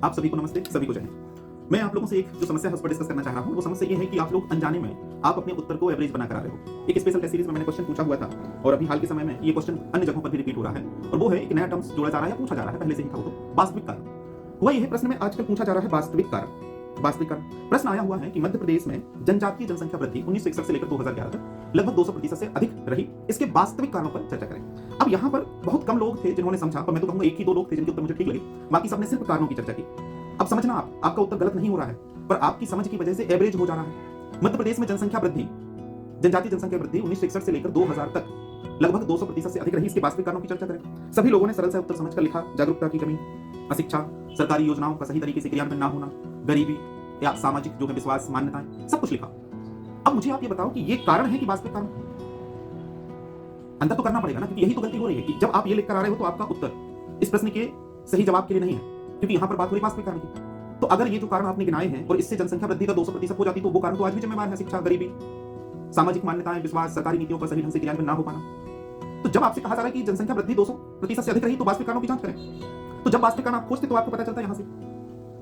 आप सभी को नमस्ते, सभी को जय हिंद। मैं आप लोगों से एक जो समस्या है उस पर डिस्कस करना चाह रहा हूँ। वो समस्या ये है कि आप लोग अनजाने में आप अपने उत्तर को एवरेज बना कर आ रहे हो। एक स्पेशल टेस्ट सीरीज में मैंने क्वेश्चन पूछा हुआ था और अभी हाल के समय में ये क्वेश्चन अन्य जगहों पर भी रिपीट हो रहा है और वो है एक नया टर्म्स जोड़ा जा रहा है या पूछा जा रहा है, पहले से ही था वो तो वास्तविक कारण। हुआ ये है प्रश्न में आजकल पूछा जा रहा है वास्तविक कारण। वास्तविक कारण प्रश्न आया हुआ है कि मध्य प्रदेश में जनजातीय जनसंख्या वृद्धि 1961 से लेकर 2011 तक लगभग 200% से अधिक रही। इसके वास्तविक कारणों पर चर्चा करें। अब यहाँ पर बहुत कम लोग थे जिन्होंने समझा, और मैं तो कहूंगा एक ही दो लोग थे जिनके उत्तर मुझे ठीक लगे, बाकी सबने सिर्फ कारणों की चर्चा की। अब समझना, आपका उत्तर गलत नहीं हो रहा है, पर आपकी समझ की वजह से एवरेज हो जा रहा है। मध्य प्रदेश में जनसंख्या वृद्धि, जनजातीय जनसंख्या वृद्धि 1961 से लेकर 2000 तक लगभग 200% से अधिक रही। इसके वास्तविक कारणों की चर्चा करें। सभी लोगों ने सरल सा उत्तर समझकर लिखा। जागरूकता की कमी, अशिक्षा, सरकारी योजनाओं का सही तरीके से क्रियान्वयन ना होना, गरीबी या सामाजिक जो है विश्वास, मान्यताएं, सब कुछ लिखा। अब मुझे आप ये बताओ कि ये कारण है कि वास्तविक कारण? अंतर तो करना पड़ेगा ना, क्योंकि यही तो गलती हो रही है कि जब आप ये लिखकर आ रहे हो तो आपका उत्तर इस प्रश्न के सही जवाब के लिए नहीं है, क्योंकि यहां पर बात हो रही वास्तविक कारण की। तो अगर ये जो कारण आपने गिनाए हैं और इससे जनसंख्या वृद्धि का 200% हो जाती तो वो कारण तो आज भी जिम्मेवार है। शिक्षा, गरीबी, सामाजिक मान्यताएं, विश्वास, सरकारी नीतियों का सही ढंग से क्रियान्वयन ना हो पाना। तो जब आपसे कहा जा रहा है कि जनसंख्या वृद्धि 200% से अधिक रही तो वास्तविक कारणों की जांच करें। तो जब वास्तविक कारण आप खोजते तो आपको पता चलता है यहां से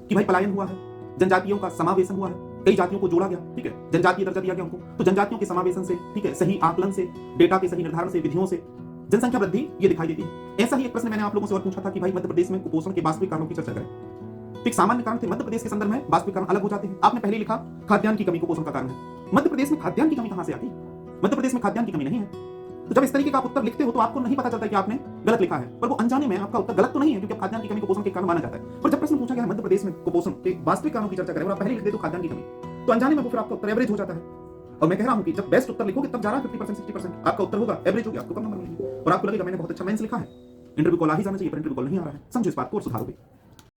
कि भाई पलायन हुआ है, जनजातियों का समावेशन हुआ है, कई जातियों को जोड़ा गया, ठीक है, जनजातीय दर्जा दिया गया उनको। तो जनजातियों के समावेशन से, ठीक है, सही आकलन से, डेटा के सही निर्धारण से, विधियों से जनसंख्या वृद्धि ये दिखाई देती है। ऐसा ही एक प्रश्न मैंने आप लोगों से और पूछा था कि भाई मध्य प्रदेश में कुपोषण के वास्तविक कारणों की चर्चा करें। तो एक सामान्य कारण थे, मध्य प्रदेश के संदर्भ में वास्तविक कारण अलग हो जाते हैं। आपने पहले लिखा खाद्यान्न की कमी कुपोषण का कारण है। मध्य प्रदेश में खाद्यान्न की कमी कहां से आती? मध्य प्रदेश में खाद्यान्न की कमी नहीं है। तो जब इस तरीके का आप उत्तर लिखते हो तो आपको नहीं पता चलता कि आपने गलत लिखा है, पर वो अनजाने में आपका उत्तर गलत तो नहीं है, क्योंकि खाद्यान्न की कमी कुपोषण के कारण माना जाता है। पर जब प्रश्न पूछा गया है मध्य प्रदेश में कुपोषण के वास्तविक कारणों की चर्चा करें और आप पहले लिख देते हो खाद्यान्न की कमी, तो अनजाने में वो फिर आपका उत्तर एवरेज हो जाता है। और मैं कह रहा हूं कि जब बेस्ट उत्तर लिखोगे तब जा रहा है 50% 60% आपका उत्तर होगा, एवरेज हो गया, आपको कम नंबर मिलेंगे और आपको लगेगा मैंने बहुत अच्छा मेंस लिखा है, इंटरव्यू कॉल आ ही जाना चाहिए, पर इंटरव्यू कॉल नहीं आ रहा है। समझो इस बात को और सुधारो भी।